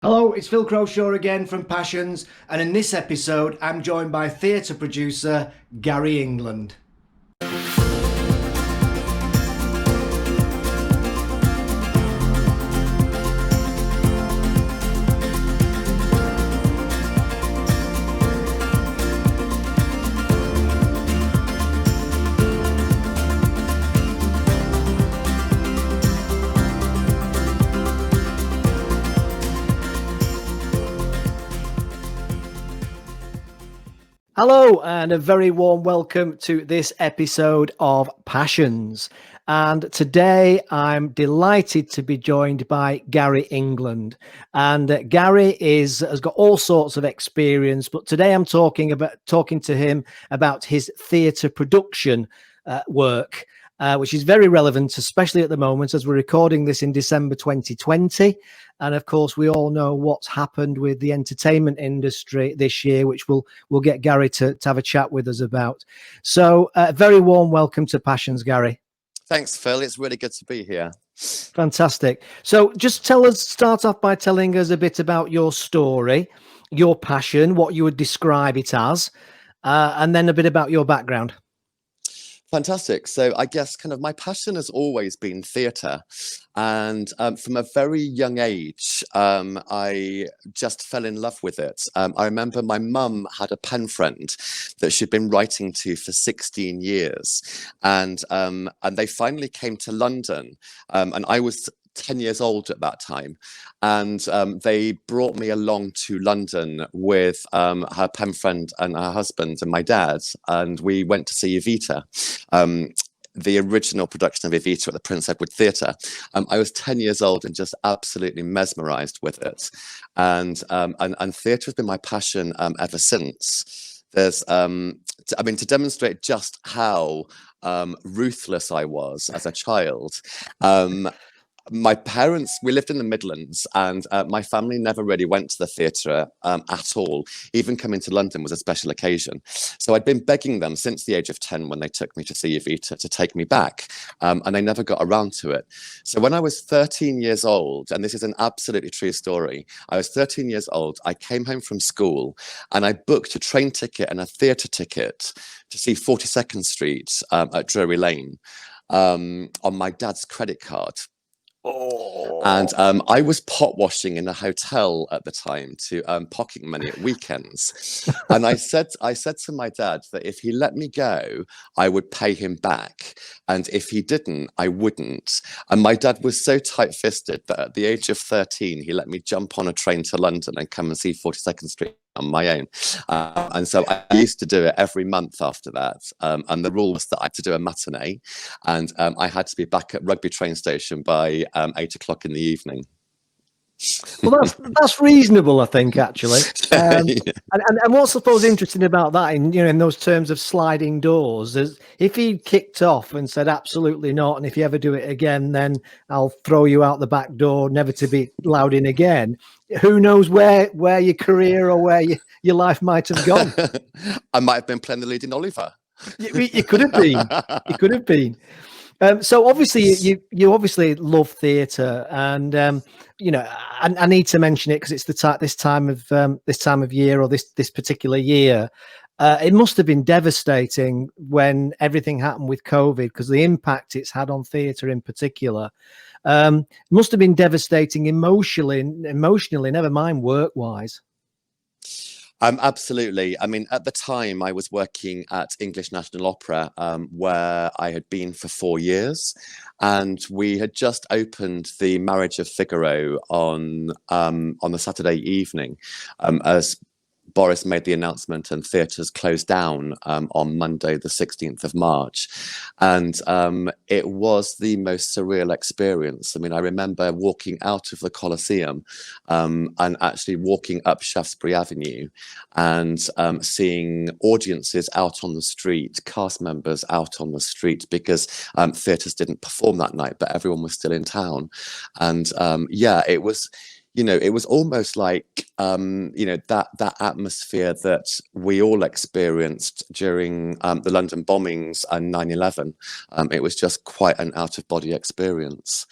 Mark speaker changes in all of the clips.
Speaker 1: Hello, it's Phil Crowshaw again from Passions, and in this episode, I'm joined by theatre producer Gary England. Hello, and a very warm welcome to this episode of Passions. And today I'm delighted to be joined by Gary England. And Gary has got all sorts of experience, but today I'm talking to him about his theatre production work. Which is very relevant, especially at the moment as we're recording this in December 2020. And of course, we all know what's happened with the entertainment industry this year, which we'll get Gary to have a chat with us about. So a very warm welcome to Passions, Gary.
Speaker 2: Thanks, Phil. It's really good to be here.
Speaker 1: Fantastic. So just start off by telling us a bit about your story, your passion, what you would describe it as, and then a bit about your background.
Speaker 2: Fantastic. So I guess kind of my passion has always been theatre. And from a very young age, I just fell in love with it. I remember my mum had a pen friend that she'd been writing to for 16 years. And they finally came to London. And I was 10 years old at that time, and they brought me along to London with her pen friend and her husband and my dad, and we went to see Evita, the original production of Evita at the Prince Edward Theatre. I was 10 years old and just absolutely mesmerised with it, and theatre has been my passion ever since. There's to demonstrate just how ruthless I was as a child. My parents, we lived in the Midlands, and my family never really went to the theatre at all. Even coming to London was a special occasion. So I'd been begging them since the age of 10 when they took me to see Evita to take me back, and they never got around to it. So when I was 13 years old, and this is an absolutely true story, I was 13 years old, I came home from school and I booked a train ticket and a theatre ticket to see 42nd Street at Drury Lane on my dad's credit card.
Speaker 1: Oh.
Speaker 2: And I was pot washing in a hotel at the time to pocket money at weekends. And I said to my dad that if he let me go, I would pay him back. And if he didn't, I wouldn't. And my dad was so tight-fisted that at the age of 13, he let me jump on a train to London and come and see 42nd Street on my own. And so I used to do it every month after that. And the rule was that I had to do a matinee, and I had to be back at Rugby train station by 8 o'clock in the evening.
Speaker 1: Well, that's reasonable, I think, actually. And what's I suppose interesting about that, in those terms of sliding doors, is if he kicked off and said absolutely not, and if you ever do it again, then I'll throw you out the back door, never to be allowed in again. Who knows where your career or where your life might have gone?
Speaker 2: I might have been playing the lead in Oliver.
Speaker 1: You could have been. You could have been. So obviously you obviously love theatre, and I need to mention it because it's this time of year, or this particular year. It must have been devastating when everything happened with COVID, because the impact it's had on theatre in particular must have been devastating emotionally, never mind work-wise.
Speaker 2: Absolutely. I mean, at the time, I was working at English National Opera, where I had been for 4 years, and we had just opened The Marriage of Figaro on the Saturday evening, as Boris made the announcement and theatres closed down on Monday, the 16th of March. And it was the most surreal experience. I mean, I remember walking out of the Colosseum and actually walking up Shaftesbury Avenue and seeing audiences out on the street, cast members out on the street, because theatres didn't perform that night, but everyone was still in town. And it was... it was almost like, that atmosphere that we all experienced during the London bombings and 9/11. It was just quite an out-of-body experience.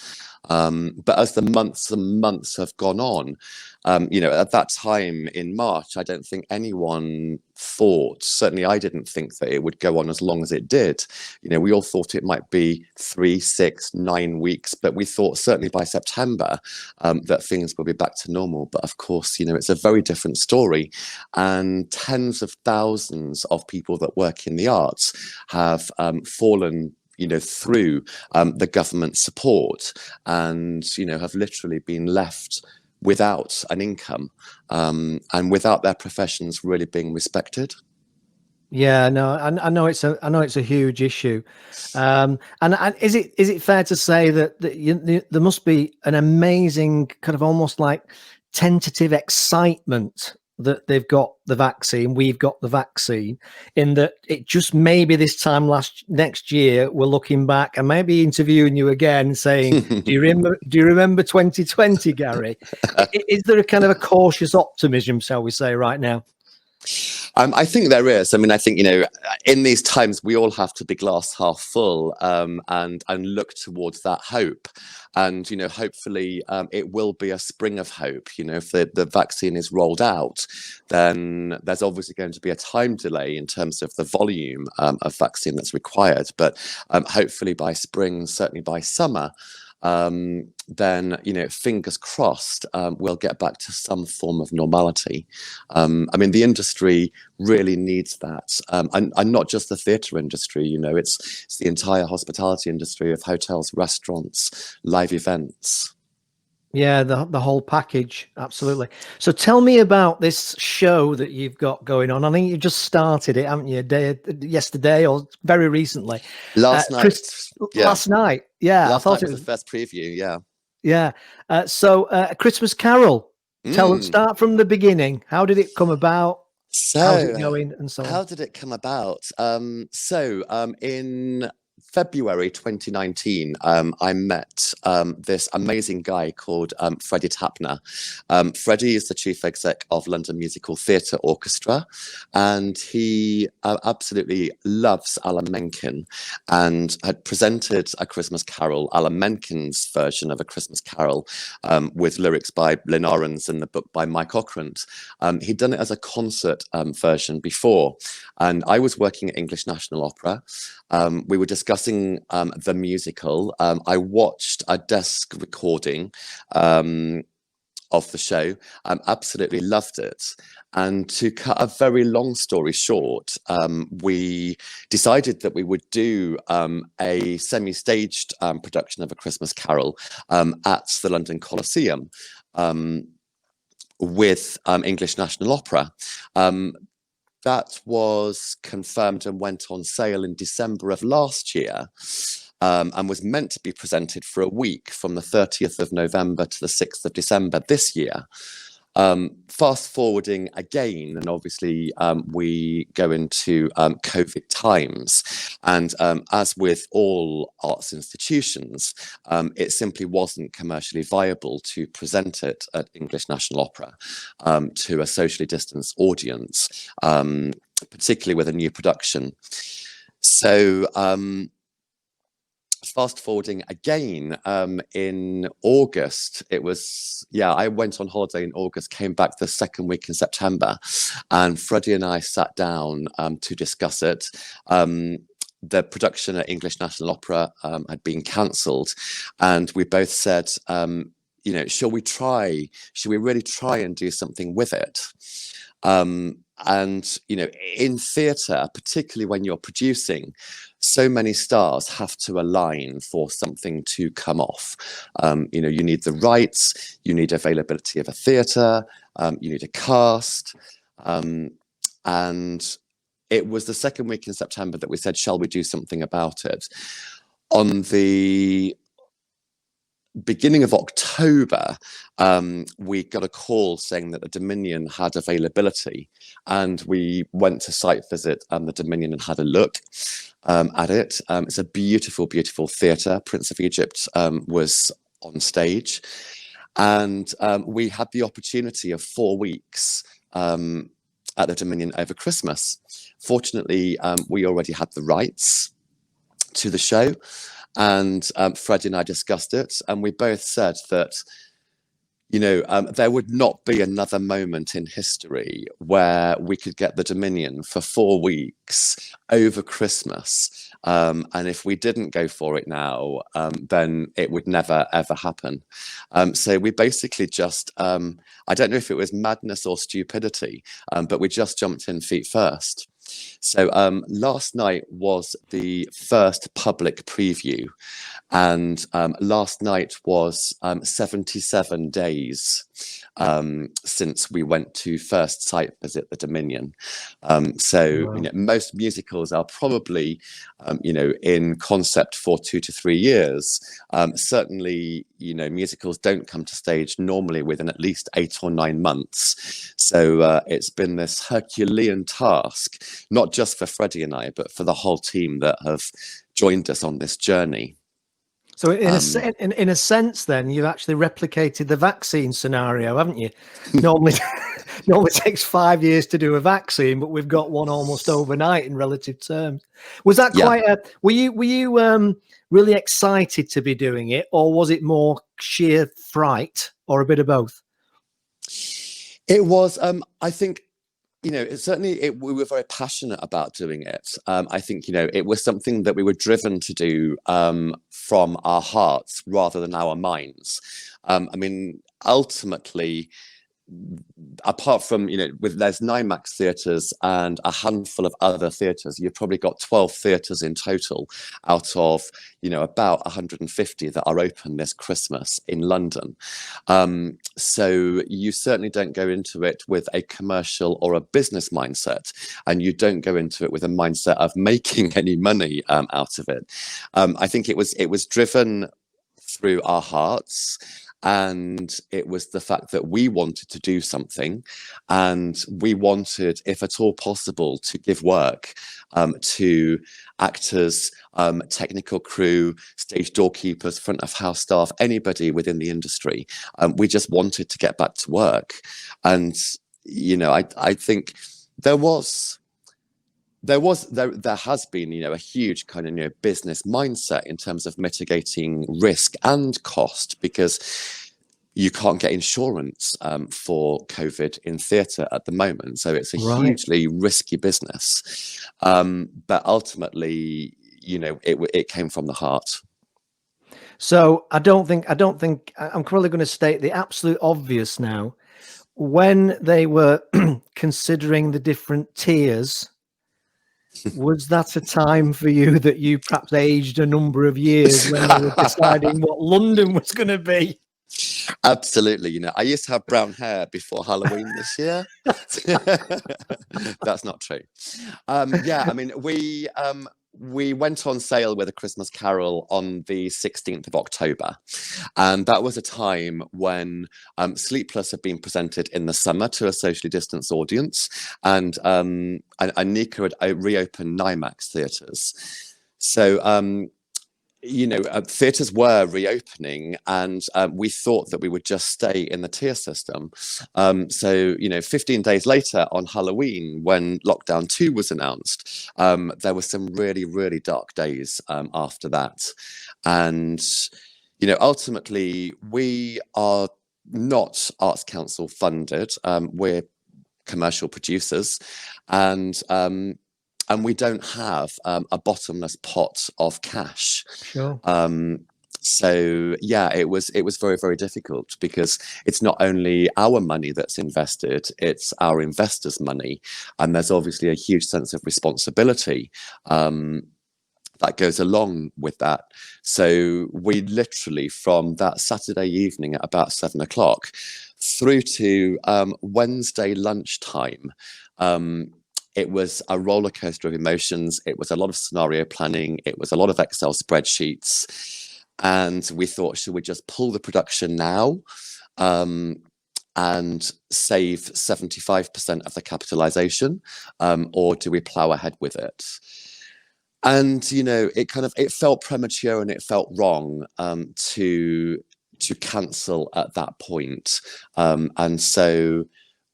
Speaker 2: But as the months and months have gone on, at that time in March, I don't think anyone thought, certainly I didn't think that it would go on as long as it did. We all thought it might be 3, 6, 9 weeks, but we thought certainly by September that things will be back to normal. But of course, it's a very different story. And tens of thousands of people that work in the arts have fallen through the government support and, have literally been left without an income and without their professions really being respected.
Speaker 1: Yeah, no, I know it's a huge issue, and is it fair to say that there must be an amazing kind of almost like tentative excitement that they've got the vaccine, we've got the vaccine, in that it just maybe this time next year we're looking back and maybe interviewing you again saying, do you remember 2020, Gary? Is there a kind of a cautious optimism, shall we say, right now?
Speaker 2: I think there is. I mean, I think, in these times, we all have to be glass half full and look towards that hope. And, hopefully it will be a spring of hope. If the vaccine is rolled out, then there's obviously going to be a time delay in terms of the volume of vaccine that's required. But hopefully by spring, certainly by summer, then fingers crossed we'll get back to some form of normality. I mean, the industry really needs that, and not just the theatre industry. It's the entire hospitality industry of hotels, restaurants, live events.
Speaker 1: Yeah, the whole package, absolutely. So tell me about this show that you've got going on. I think you just started it, haven't you? Yesterday or very recently?
Speaker 2: Last night.
Speaker 1: Last night. Yeah,
Speaker 2: I thought it was the first preview. Yeah.
Speaker 1: Yeah. So A Christmas Carol. Start from the beginning. How did it come about? How's it going? And so on.
Speaker 2: How did it come about? In February 2019, I met this amazing guy called Freddie Tapner. Freddie is the chief exec of London Musical Theatre Orchestra, and he absolutely loves Alan Menken and had presented A Christmas Carol, Alan Menken's version of A Christmas Carol, with lyrics by Lynn Orens and the book by Mike Ockrent. He'd done it as a concert version before, and I was working at English National Opera. We were discussing the musical. I watched a desk recording of the show. Absolutely loved it. And to cut a very long story short, we decided that we would do a semi-staged production of A Christmas Carol at the London Coliseum with English National Opera. That was confirmed and went on sale in December of last year, and was meant to be presented for a week from the 30th of November to the 6th of December this year. Fast forwarding again, and obviously we go into COVID times, and as with all arts institutions, it simply wasn't commercially viable to present it at English National Opera to a socially distanced audience, particularly with a new production. So fast forwarding again, in August, I went on holiday in August, came back the second week in September, and Freddie and I sat down to discuss it. The production at English National Opera had been cancelled, and we both said, shall we really try and do something with it? And, in theatre, particularly when you're producing, so many stars have to align for something to come off. You need the rights, you need availability of a theatre, you need a cast. And it was the second week in September that we said, shall we do something about it? On the beginning of October, we got a call saying that the Dominion had availability, and we went to site visit the Dominion and had a look at it. It's a beautiful, beautiful theatre. Prince of Egypt was on stage, and we had the opportunity of 4 weeks at the Dominion over Christmas. Fortunately, we already had the rights to the show. And Freddie and I discussed it, and we both said that, there would not be another moment in history where we could get the Dominion for 4 weeks over Christmas. And if we didn't go for it now, then it would never, ever happen. So we basically just, I don't know if it was madness or stupidity, but we just jumped in feet first. So last night was the first public preview, and last night was 77 days since we went to first site visit the Dominion. So
Speaker 1: Wow.
Speaker 2: most musicals are probably in concept for 2 to 3 years. Certainly, musicals don't come to stage normally within at least 8 or 9 months. So it's been this Herculean task, not just for Freddie and I, but for the whole team that have joined us on this journey.
Speaker 1: So in a sense, then you've actually replicated the vaccine scenario, haven't you? Normally, normally takes 5 years to do a vaccine, but we've got one almost overnight in relative terms. Was that quite a? Were you really excited to be doing it, or was it more sheer fright, or a bit of both?
Speaker 2: It was. I think. Certainly we were very passionate about doing it. I think, it was something that we were driven to do from our hearts rather than our minds. Ultimately, apart from, there's 9 max theatres and a handful of other theatres, you've probably got 12 theatres in total out of, about 150 that are open this Christmas in London. So you certainly don't go into it with a commercial or a business mindset, and you don't go into it with a mindset of making any money out of it. I think it was driven through our hearts. And it was the fact that we wanted to do something, and we wanted, if at all possible, to give work to actors, technical crew, stage doorkeepers, front of house staff, anybody within the industry. We just wanted to get back to work. And, I think there has been, a huge kind of, business mindset in terms of mitigating risk and cost, because you can't get insurance for COVID in theatre at the moment. So it's a hugely risky business. But ultimately, it came from the heart.
Speaker 1: So I don't think I'm probably going to state the absolute obvious now. When they were considering the different tiers, was that a time for you that you perhaps aged a number of years when they were deciding what London was going to be?
Speaker 2: Absolutely. I used to have brown hair before Halloween this year. That's not true. We went on sale with A Christmas Carol on the 16th of October. And that was a time when Sleepless had been presented in the summer to a socially distanced audience. And Anika had reopened NIMAX theatres. So, theatres were reopening, and we thought that we would just stay in the tier system. So 15 days later on Halloween, when lockdown 2 was announced, there were some really, really dark days after that. And, ultimately, we are not Arts Council funded. We're commercial producers, and we don't have a bottomless pot of cash.
Speaker 1: Sure.
Speaker 2: So yeah, it was very, very difficult, because it's not only our money that's invested, it's our investors' money, and there's obviously a huge sense of responsibility that goes along with that. So we literally, from that Saturday evening at about 7 o'clock through to Wednesday lunchtime, it was a roller coaster of emotions. It was a lot of scenario planning. It was a lot of Excel spreadsheets. And we thought, should we just pull the production now and save 75% of the capitalization, or do we plow ahead with it? And, it felt premature and it felt wrong to cancel at that point. And so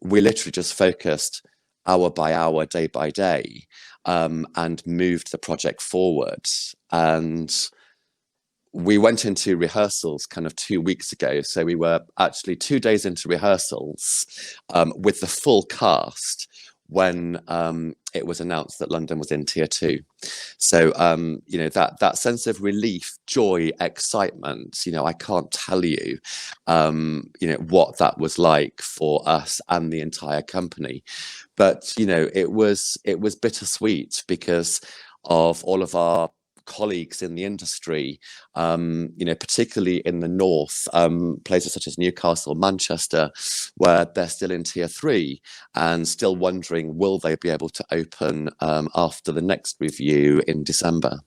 Speaker 2: we literally just focused hour by hour, day by day, and moved the project forward. And we went into rehearsals kind of 2 weeks ago. So we were actually 2 days into rehearsals with the full cast when it was announced that London was in tier 2. So that sense of relief, joy, excitement, I can't tell you what that was like for us and the entire company. But it was bittersweet because of all of our colleagues in the industry, particularly in the north, places such as Newcastle, Manchester, where they're still in tier 3 and still wondering, will they be able to open after the next review in December?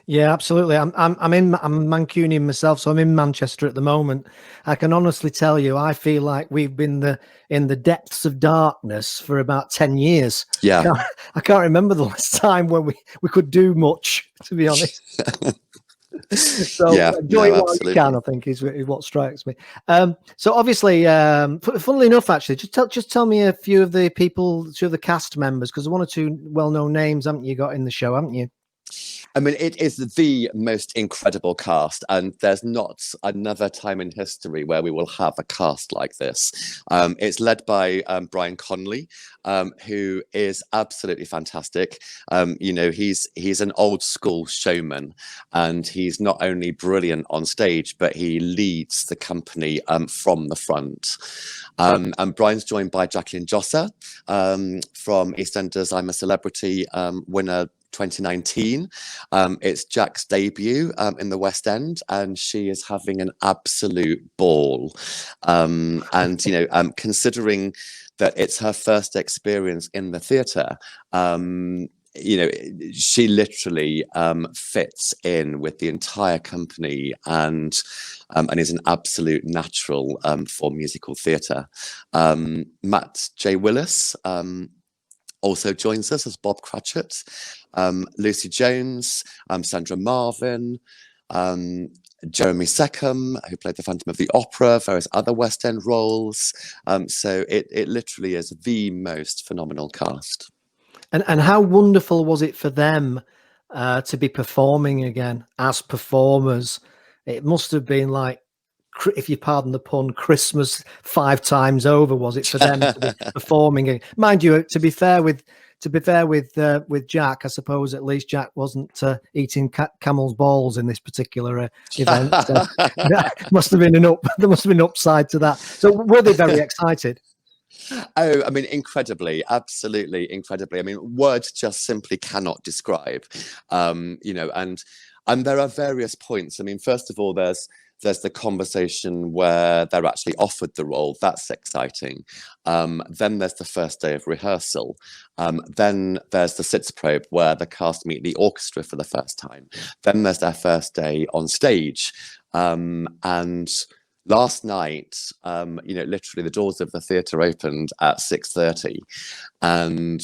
Speaker 1: Yeah, absolutely. I'm Mancunian myself, so I'm in Manchester at the moment. I can honestly tell you, I feel like we've been in the depths of darkness for about 10 years.
Speaker 2: Yeah.
Speaker 1: I can't remember the last time when we could do much, to be honest. So
Speaker 2: Yeah,
Speaker 1: enjoy it while
Speaker 2: absolutely.
Speaker 1: you can, I think, is what strikes me. So obviously, funnily enough, actually, just tell me a few of the cast members, because one or two well-known names, haven't you got in the show, haven't you?
Speaker 2: I mean, it is the most incredible cast, and there's not another time in history where we will have a cast like this. It's led by Brian Conley, who is absolutely fantastic. He's an old school showman, and he's not only brilliant on stage, but he leads the company from the front. And Brian's joined by Jacqueline Josser from EastEnders I'm a Celebrity winner 2019. It's Jack's debut in the West End, and she is having an absolute ball. Considering that it's her first experience in the theatre, she literally fits in with the entire company and is an absolute natural for musical theatre. Matt J. Willis also joins us as Bob Cratchit, Lucy Jones, Sandra Marvin, Jeremy Seckham, who played the Phantom of the Opera, various other West End roles. So it literally is the most phenomenal cast.
Speaker 1: And how wonderful was it for them to be performing again as performers? It must have been like, if you pardon the pun, Christmas 5 times over, was it for them to be performing? Mind you, to be fair with Jack, I suppose at least Jack wasn't eating camel's balls in this particular event. So there must have been an upside to that. So were they very excited?
Speaker 2: Oh, I mean, incredibly, absolutely incredibly. I mean, words just simply cannot describe, and there are various points. I mean, first of all, there's the conversation where they're actually offered the role. That's exciting. Then there's the first day of rehearsal. Then there's the Sitzprobe where the cast meet the orchestra for the first time. Then there's their first day on stage. And last night, literally the doors of the theatre opened at 6:30, and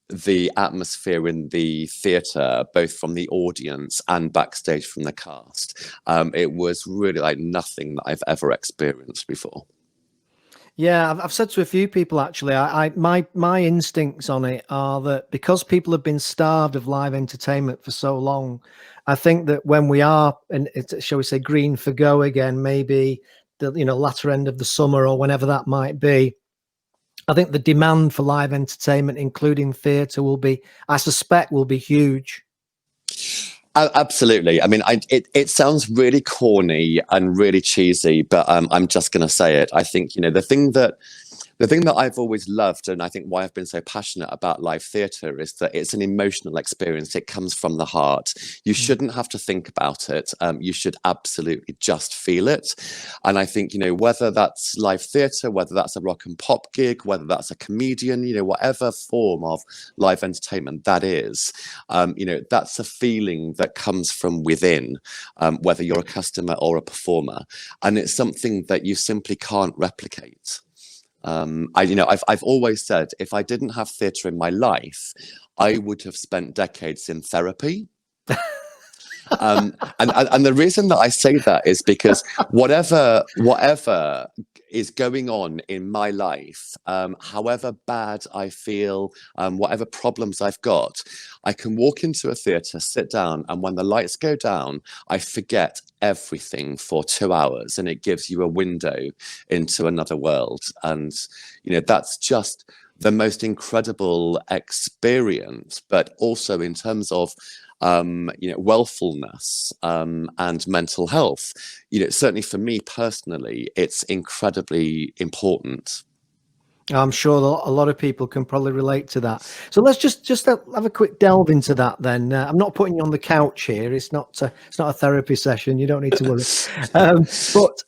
Speaker 2: the atmosphere in the theatre, both from the audience and backstage from the cast, it was really like nothing that I've ever experienced before.
Speaker 1: Yeah, I've said to a few people actually, my instincts on it are that because people have been starved of live entertainment for so long, I think that when we are, and shall we say, green for go again, maybe the latter end of the summer or whenever that might be, I think the demand for live entertainment, including theatre, I suspect will be huge.
Speaker 2: Absolutely. I mean, it sounds really corny and really cheesy, but I'm just going to say it. I think, the thing that I've always loved, and I think why I've been so passionate about live theatre, is that it's an emotional experience. It comes from the heart. You shouldn't have to think about it. You should absolutely just feel it. And I think, whether that's live theatre, whether that's a rock and pop gig, whether that's a comedian, whatever form of live entertainment that is, that's a feeling that comes from within, whether you're a customer or a performer. And it's something that you simply can't replicate. I've always said, if I didn't have theatre in my life, I would have spent decades in therapy. And the reason that I say that is because whatever is going on in my life, however bad I feel, whatever problems I've got, I can walk into a theatre, sit down, and when the lights go down, I forget everything for 2 hours, and it gives you a window into another world. And that's just the most incredible experience. But also in terms of wealthfulness and mental health, certainly for me personally, it's incredibly important.
Speaker 1: I'm sure a lot of people can probably relate to that. So let's just have a quick delve into that then. I'm not putting you on the couch here. It's not a therapy session. You don't need to worry. But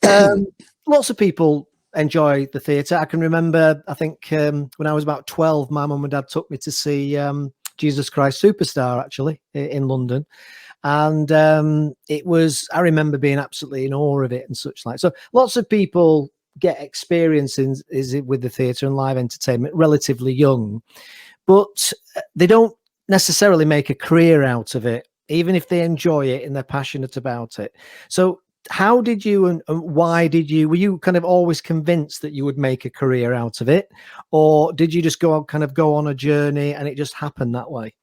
Speaker 1: lots of people enjoy the theatre. I can remember, I think when I was about 12, my mum and dad took me to see Jesus Christ Superstar, actually, in London. And I remember being absolutely in awe of it and such like. So lots of people get experience with the theatre and live entertainment relatively young, but they don't necessarily make a career out of it, even if they enjoy it and they're passionate about it. So how did you and why did you, were you kind of always convinced that you would make a career out of it, or did you just go on a journey and it just happened that way?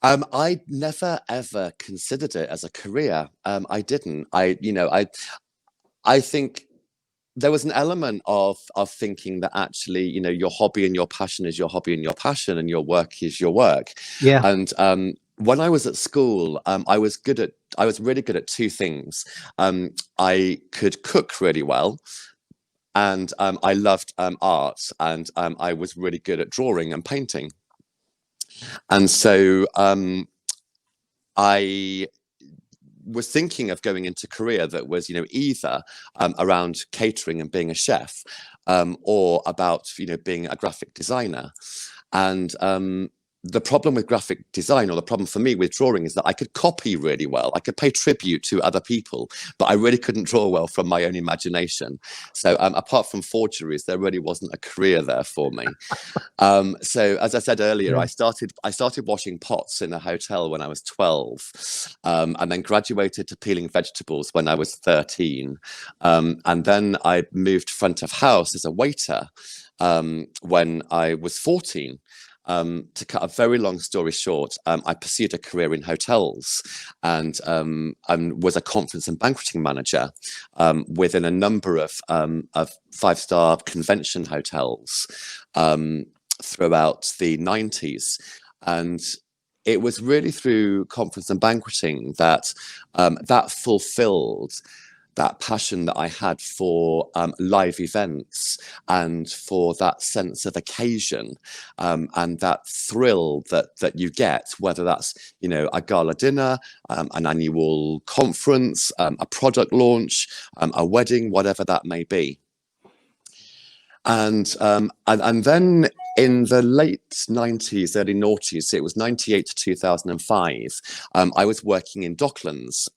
Speaker 2: I never ever considered it as a career. I didn't. I think there was an element of thinking that actually, your hobby and your passion is your hobby and your passion, and your work is your work.
Speaker 1: Yeah.
Speaker 2: And when I was at school, I was really good at two things. I could cook really well, and I loved art, and I was really good at drawing and painting. And so I was thinking of going into a career that was, either around catering and being a chef, or about, being a graphic designer. And the problem with graphic design, or the problem for me with drawing, is that I could copy really well. I could pay tribute to other people, but I really couldn't draw well from my own imagination. So apart from forgeries, there really wasn't a career there for me. So as I said earlier, I started washing pots in a hotel when I was 12, and then graduated to peeling vegetables when I was 13. And then I moved front of house as a waiter when I was 14. To cut a very long story short, I pursued a career in hotels, and was a conference and banqueting manager within a number of five-star convention hotels throughout the 90s. And it was really through conference and banqueting that that fulfilled that passion that I had for live events, and for that sense of occasion, and that thrill that you get, whether that's a gala dinner, an annual conference, a product launch, a wedding, whatever that may be. And then in the late 90s, early noughties, it was 98 to 2005, I was working in Docklands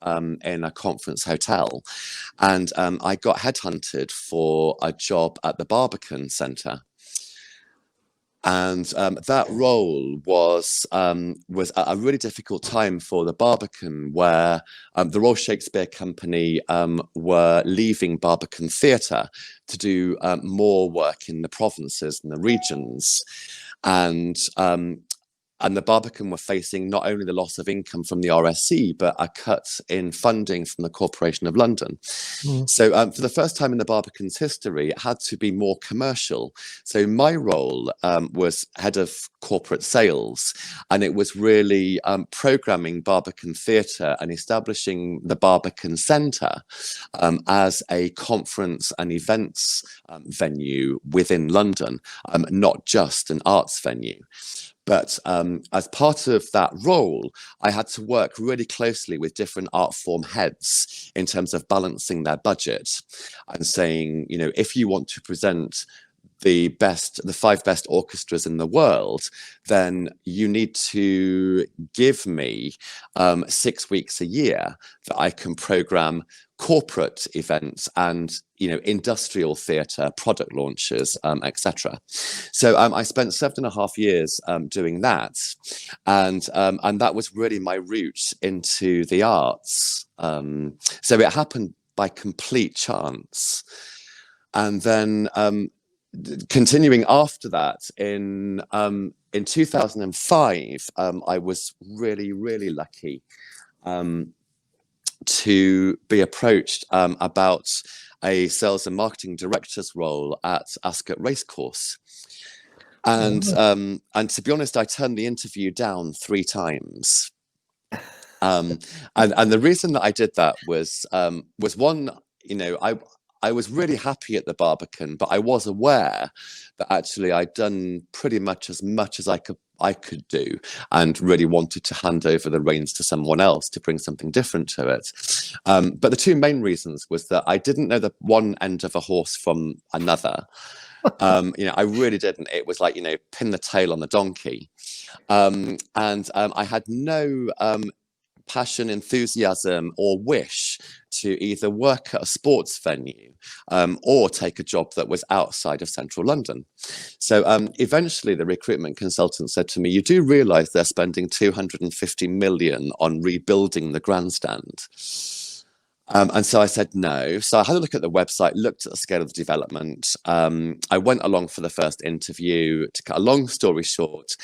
Speaker 2: in a conference hotel, and I got headhunted for a job at the Barbican Centre. And that role was a really difficult time for the Barbican, where the Royal Shakespeare Company were leaving Barbican Theatre to do more work in the provinces and the regions. And the Barbican were facing not only the loss of income from the RSC, but a cut in funding from the Corporation of London. So for the first time in the Barbican's history, it had to be more commercial. So my role was head of corporate sales, and it was really programming Barbican Theatre and establishing the Barbican Centre as a conference and events venue within London, not just an arts venue. But as part of that role, I had to work really closely with different art form heads in terms of balancing their budget and saying, if you want to present the 5 best orchestras in the world, then you need to give me 6 weeks a year that I can program corporate events and industrial theatre, product launches, etc. So I spent 7.5 years doing that, and that was really my route into the arts. So it happened by complete chance, and then continuing after that in 2005, I was really lucky to be approached about a sales and marketing director's role at Ascot Racecourse. And to be honest, I turned the interview down 3 times. And the reason that I did that was one, I was really happy at the Barbican, but I was aware that actually I'd done pretty much as I could do, and really wanted to hand over the reins to someone else to bring something different to it. But the 2 main reasons was that I didn't know the one end of a horse from another. I really didn't. It was like, pin the tail on the donkey. And I had no passion, enthusiasm, or wish to either work at a sports venue or take a job that was outside of central London. So eventually the recruitment consultant said to me, "You do realise they're spending 250 million on rebuilding the grandstand?" And so I said no. So I had a look at the website, looked at the scale of the development. I went along for the first interview. To cut a long story short,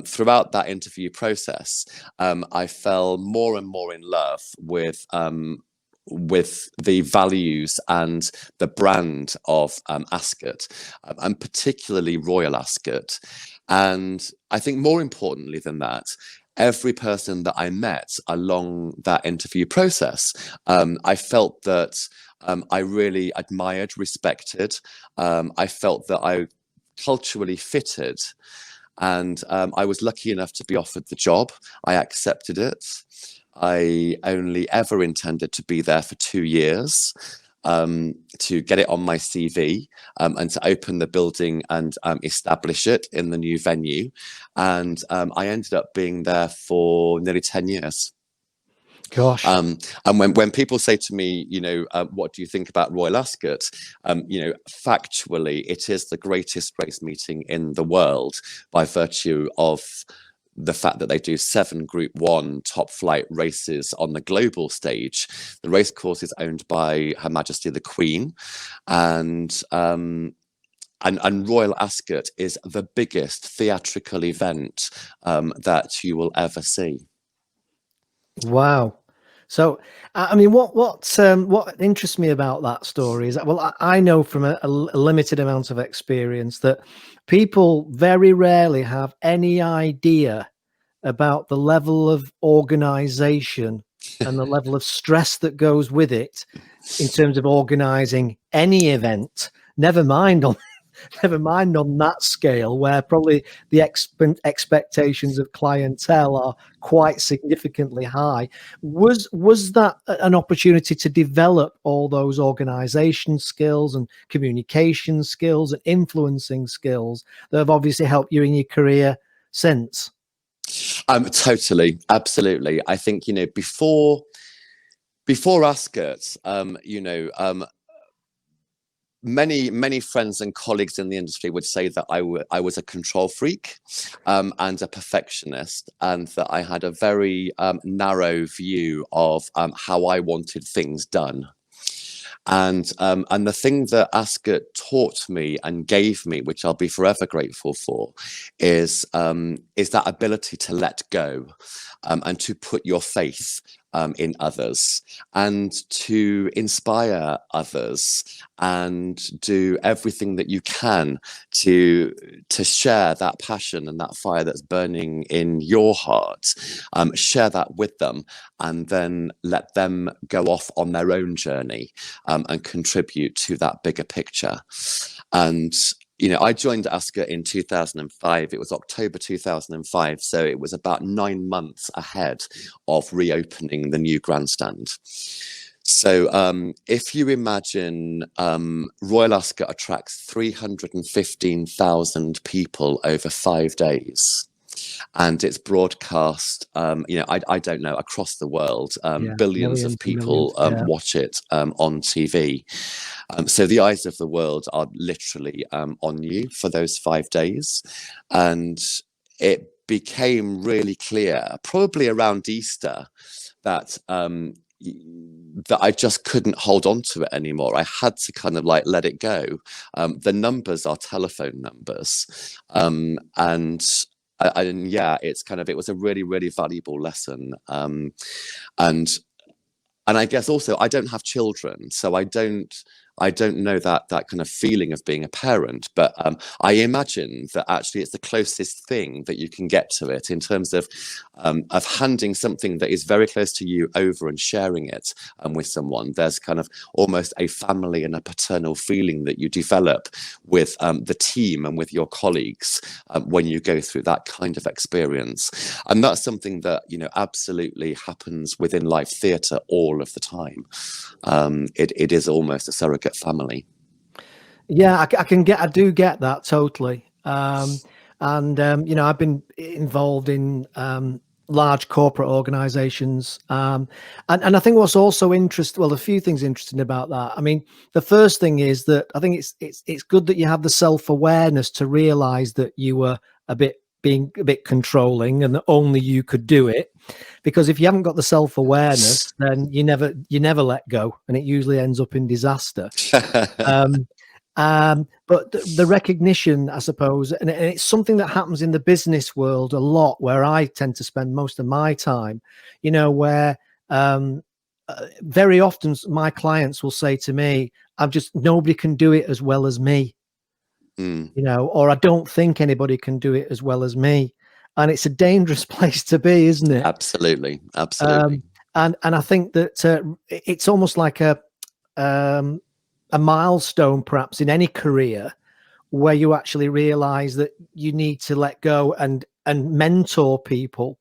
Speaker 2: throughout that interview process, I fell more and more in love with the values and the brand of Ascot, and particularly Royal Ascot. And I think more importantly than that, every person that I met along that interview process, I felt that I really admired, respected. I felt that I culturally fitted, and I was lucky enough to be offered the job. I accepted it. I only ever intended to be there for 2 years. To get it on my CV, and to open the building and establish it in the new venue. And I ended up being there for nearly 10 years.
Speaker 1: Gosh.
Speaker 2: And when people say to me, what do you think about Royal Ascot? Factually, it is the greatest race meeting in the world by virtue of the fact that they do 7 Group 1 top flight races on the global stage. The racecourse is owned by Her Majesty the Queen, and Royal Ascot is the biggest theatrical event that you will ever see.
Speaker 1: Wow. So, I mean, what interests me about that story is that, well, I know from a limited amount of experience that people very rarely have any idea about the level of organization and the level of stress that goes with it in terms of organizing any event, never mind on that scale, where probably the expectations of clientele are quite significantly high. Was that an opportunity to develop all those organization skills and communication skills and influencing skills that have obviously helped you in your career since?
Speaker 2: Totally, absolutely. I think before Ascot, many friends and colleagues in the industry would say that I was a control freak, and a perfectionist, and that I had a very narrow view of how I wanted things done. And the thing that Ascot taught me and gave me, which I'll be forever grateful for, is that ability to let go, and to put your faith in others, and to inspire others, and do everything that you can to share that passion and that fire that's burning in your heart, share that with them, and then let them go off on their own journey, and contribute to that bigger picture. And I joined Ascot in 2005. It was October 2005, so it was about 9 months ahead of reopening the new grandstand. So if you imagine, Royal Ascot attracts 315,000 people over 5 days. and it's broadcast, I don't know, across the world.
Speaker 1: Yeah,
Speaker 2: Billions of
Speaker 1: millions and millions.
Speaker 2: people
Speaker 1: Yeah.
Speaker 2: watch it on TV. So the eyes of the world are literally on you for those 5 days. And it became really clear, probably around Easter, that that I just couldn't hold on to it anymore. I had to kind of like let it go. The numbers are telephone numbers, and yeah, it's kind of, it was a really, really valuable lesson. And I guess also I don't have children, so I don't know that kind of feeling of being a parent, but I imagine that actually it's the closest thing that you can get to it, in terms of handing something that is very close to you over and sharing it with someone. There's kind of almost a family and a paternal feeling that you develop with the team and with your colleagues when you go through that kind of experience. And that's something that, absolutely happens within live theatre all of the time. It is almost a surrogate family.
Speaker 1: Yeah, I do get that totally. I've been involved in large corporate organizations. And I think what's also interesting, well, a few things interesting about that. I mean, the first thing is that I think it's good that you have the self-awareness to realize that you were being a bit controlling and that only you could do it. Because if you haven't got the self-awareness, then you never let go, and it usually ends up in disaster. But the recognition, I suppose, and it's something that happens in the business world a lot, where I tend to spend most of my time, where very often my clients will say to me, nobody can do it as well as me, or I don't think anybody can do it as well as me. And it's a dangerous place to be, isn't it?
Speaker 2: Absolutely. Absolutely.
Speaker 1: And I think that it's almost like a milestone, perhaps, in any career, where you actually realize that you need to let go and mentor people.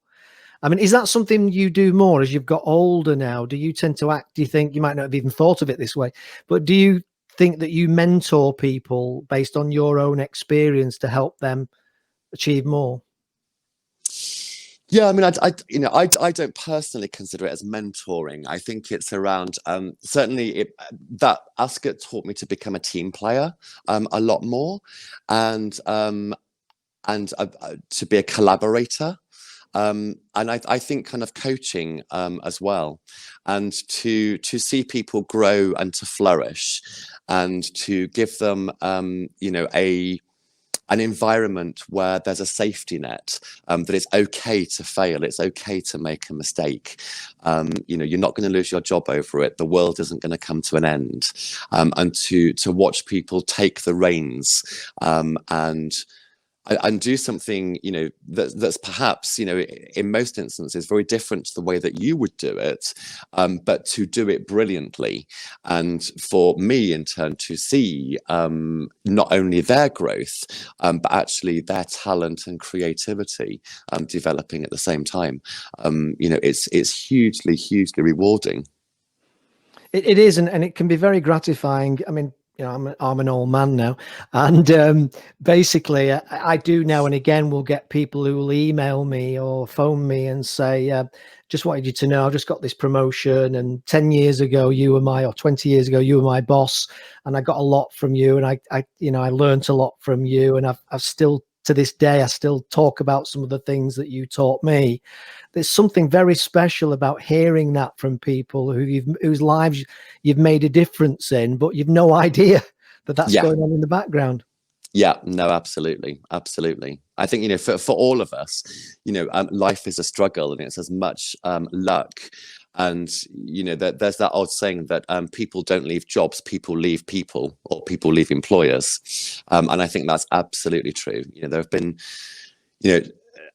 Speaker 1: I mean, is that something you do more as you've got older now? Do you tend to act, do you think, you might not have even thought of it this way, but do you think that you mentor people based on your own experience to help them achieve more?
Speaker 2: Yeah, I mean, I don't personally consider it as mentoring. I think it's around, certainly that Ascot taught me to become a team player a lot more, and to be a collaborator. And I think kind of coaching as well, and to see people grow and to flourish, and to give them an environment where there's a safety net, that it's okay to fail, it's okay to make a mistake. You're not going to lose your job over it. The world isn't going to come to an end. And to watch people take the reins and do something, that's perhaps, in most instances very different to the way that you would do it, but to do it brilliantly. And for me, in turn, to see not only their growth, but actually their talent and creativity developing at the same time. It's hugely, hugely rewarding.
Speaker 1: It is, and it can be very gratifying. I mean, I'm an old man now, and basically, I do now and again will get people who will email me or phone me and say, "Just wanted you to know, I just got this promotion, and 10 years ago or 20 years ago you were my boss, and I got a lot from you, and I learned a lot from you, and I've still, to this day, I still talk about some of the things that you taught me." There's something very special about hearing that from people whose lives you've made a difference in, but you've no idea that that's going on in the background.
Speaker 2: Yeah, no, absolutely. Absolutely. I think, for all of us, life is a struggle, and it's as much luck. And, there's that old saying that people don't leave jobs, people leave people, or people leave employers. And I think that's absolutely true. There have been,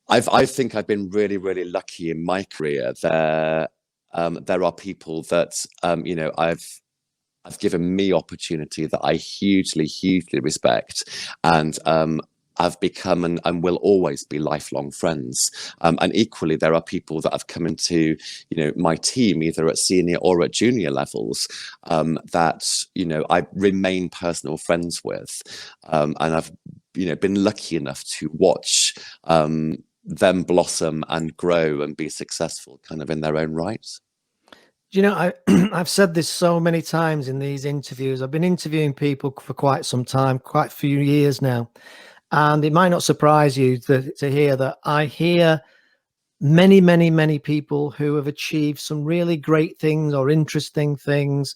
Speaker 2: I think I've been really, really lucky in my career. There are people that, I've given me opportunity that I hugely, hugely respect, and I've become and will always be lifelong friends. And equally, there are people that have come into, my team, either at senior or at junior levels, that, I remain personal friends with. And I've, been lucky enough to watch them blossom and grow and be successful kind of in their own right.
Speaker 1: You know, I've said this so many times in these interviews. I've been interviewing people for quite some time, quite a few years now. And it might not surprise you to hear that I hear many, many, many people who have achieved some really great things or interesting things,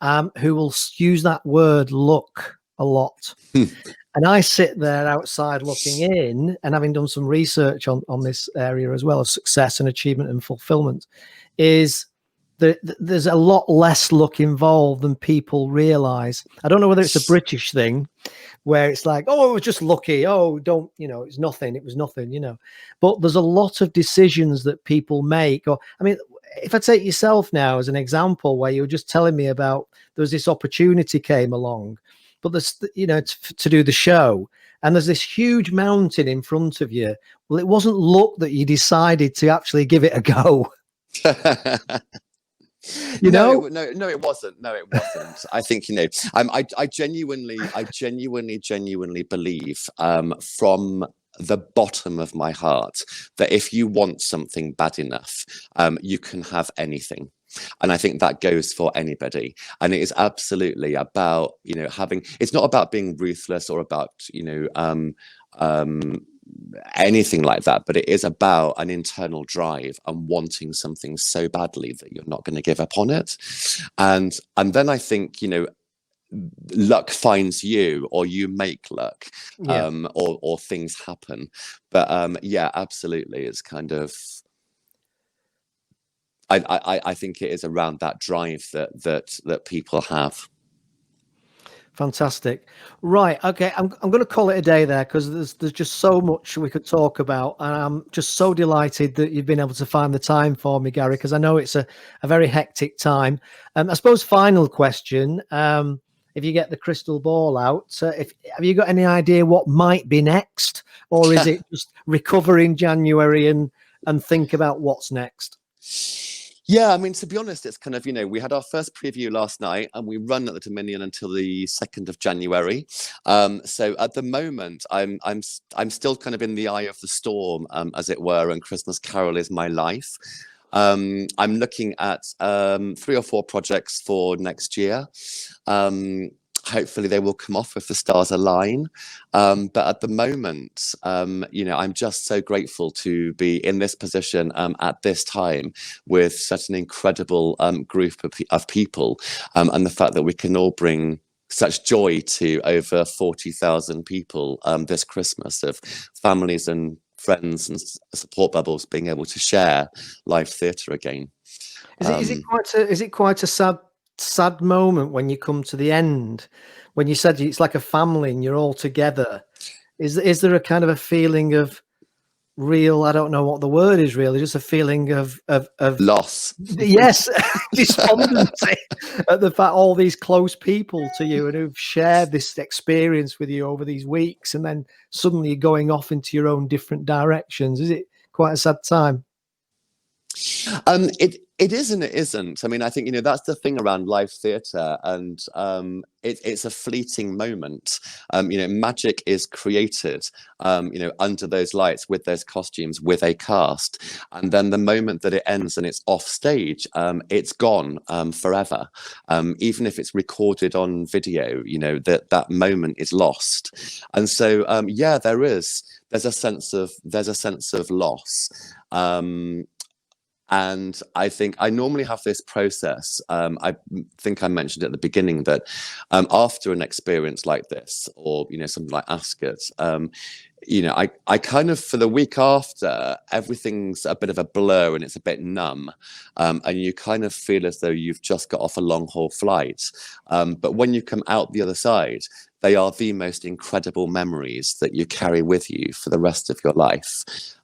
Speaker 1: who will use that word luck a lot. And I sit there outside looking in, and having done some research on this area as well of success and achievement and fulfillment, is there's a lot less luck involved than people realize. I don't know whether it's a British thing where it's like, oh, it was just lucky. Oh, don't, it's nothing. It was nothing. But there's a lot of decisions that people make. Or, I mean, if I take yourself now as an example, where you were just telling me about there was this opportunity came along, but there's, to do the show, and there's this huge mountain in front of you. Well, it wasn't luck that you decided to actually give it a go.
Speaker 2: No, it wasn't. No, it wasn't. I think, I genuinely believe, from the bottom of my heart, that if you want something bad enough, you can have anything. And I think that goes for anybody. And it is absolutely about, it's not about being ruthless or about, anything like that, but it is about an internal drive and wanting something so badly that you're not going to give up on it. And then I think, luck finds you, or you make luck, or things happen. But yeah, absolutely, it's kind of, I think it is around that drive that people have.
Speaker 1: Fantastic. Right. Okay. I'm going to call it a day there, because there's just so much we could talk about. And I'm just so delighted that you've been able to find the time for me, Gary, because I know it's a very hectic time. I suppose final question. If you get the crystal ball out, have you got any idea what might be next? Or is it just recover in January and think about what's next?
Speaker 2: Yeah, I mean, to be honest, it's kind of, we had our first preview last night, and we run at the Dominion until the 2nd of January. So at the moment, I'm still kind of in the eye of the storm, as it were, and Christmas Carol is my life. I'm looking at 3 or 4 projects for next year. Hopefully they will come off if the stars align. But at the moment, I'm just so grateful to be in this position at this time with such an incredible group of people, and the fact that we can all bring such joy to over 40,000 people this Christmas, of families and friends and support bubbles being able to share live theatre again.
Speaker 1: Is it quite a sad moment when you come to the end, when you said it's like a family and you're all together? Is there a kind of a feeling of real, I don't know what the word is really, just a feeling of
Speaker 2: loss?
Speaker 1: Yes. Despondency at the fact all these close people to you and who've shared this experience with you over these weeks, and then suddenly you're going off into your own different directions. Is it quite a sad time?
Speaker 2: It is and it isn't. I mean, I think, that's the thing around live theatre, and it's a fleeting moment. Magic is created, under those lights, with those costumes, with a cast, and then the moment that it ends and it's off stage, it's gone forever. Even if it's recorded on video, that moment is lost. And so, yeah, there's a sense of loss. And I think I normally have this process. I think I mentioned at the beginning that after an experience like this, or something like Ascot, I kind of, for the week after, everything's a bit of a blur and it's a bit numb, and you kind of feel as though you've just got off a long haul flight. But when you come out the other side, they are the most incredible memories that you carry with you for the rest of your life.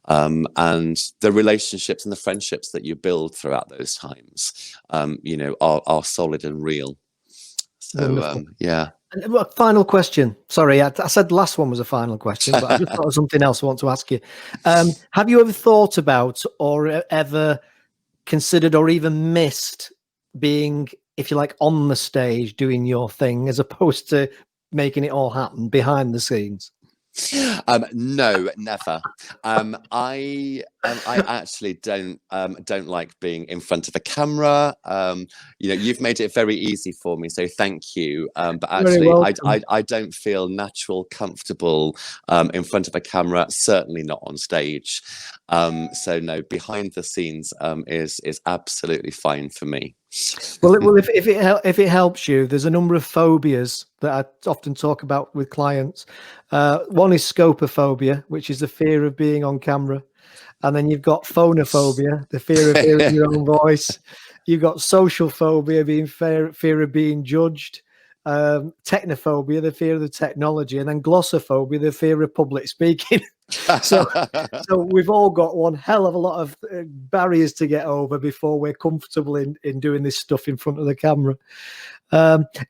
Speaker 2: And the relationships and the friendships that you build throughout those times, are solid and real. So, yeah.
Speaker 1: Final question. Sorry, I said the last one was a final question, but I just thought of something else I want to ask you. Have you ever thought about, or ever considered, or even missed being, if you like, on the stage doing your thing, as opposed to making it all happen behind the scenes?
Speaker 2: No, never. I actually don't like being in front of a camera. You've made it very easy for me, so thank you. But
Speaker 1: Very
Speaker 2: actually,
Speaker 1: welcome.
Speaker 2: I don't feel natural, comfortable in front of a camera. Certainly not on stage. So no, behind the scenes is absolutely fine for me.
Speaker 1: Well, if it helps you, there's a number of phobias that I often talk about with clients. One is scopophobia, which is the fear of being on camera, and then you've got phonophobia, the fear of hearing your own voice. You've got social phobia, being fear of being judged. Technophobia, the fear of the technology, and then glossophobia, the fear of public speaking. so we've all got one hell of a lot of barriers to get over before we're comfortable in doing this stuff in front of the camera.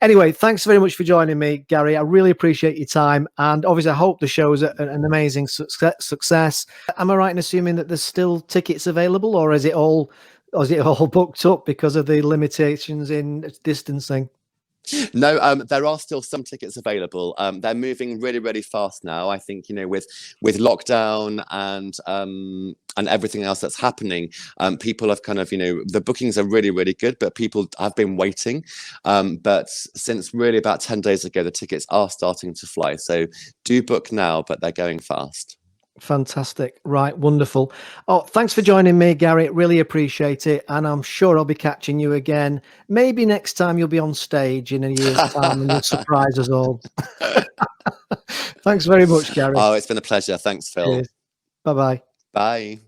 Speaker 1: Anyway, thanks very much for joining me, Gary. I really appreciate your time, and obviously I hope the show is an amazing success. Am I right in assuming that there's still tickets available, or is it all booked up because of the limitations in distancing?
Speaker 2: No, there are still some tickets available. They're moving really, really fast now. I think with lockdown and everything else that's happening, people have kind of the bookings are really, really good, but people have been waiting. But since really about 10 days ago, the tickets are starting to fly. So do book now, but they're going fast.
Speaker 1: Fantastic. Right. Wonderful. Oh, thanks for joining me, Gary. Really appreciate it. And I'm sure I'll be catching you again. Maybe next time you'll be on stage in a year's time and you'll surprise us all. Thanks very much, Gary.
Speaker 2: Oh, it's been a pleasure. Thanks, Phil.
Speaker 1: Cheers. Bye-bye.
Speaker 2: Bye.